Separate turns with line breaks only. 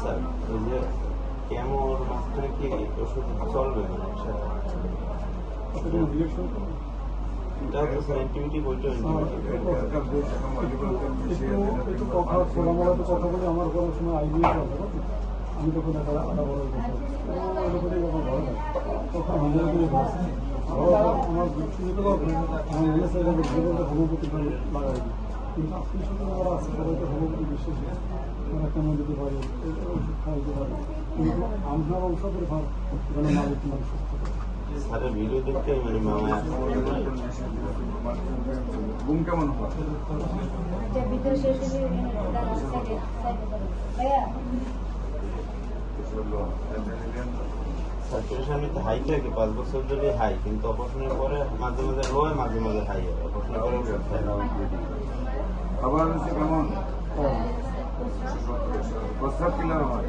Sir ওই যে কেমন মাঝখানে কি ওষুধ চলবে না একসাথে? এটা তো স্যার অ্যান্টিবায়োটিক, ওইটা
একটু কথা খোলামেলাতে কথা বলে আমার কোনো সময় আইডিয়া চলে আমি তখন আধা বড় ভালো লাগে তখন আমার হোমিওপ্যাথি লাগাই দিই। কিন্তু আপনি শুধু যারা আছে সবাইকে হোমিওপ্যাথি বিশ্বাসী তারা কেমন যেতে পারে ওষুধ খাওয়াইতে পারে, কিন্তু আপনার ঔষধের ভাব যেন মালিক মানুষ সুস্থ করে।
স্যারের ভিডিও দেখতে মানে মামা
ঘুম কেমন হয়?
স্যাচুরেশন তো হাই থাকে 5 বছর ধরে হাই, কিন্তু অপারেশনের পরে মাঝে মাঝে লো হয়, মাঝে মাঝে হাই হয়। অপারেশনের পরে
খাবার হচ্ছে কেমন? প্রস্রাব কিলার হয়।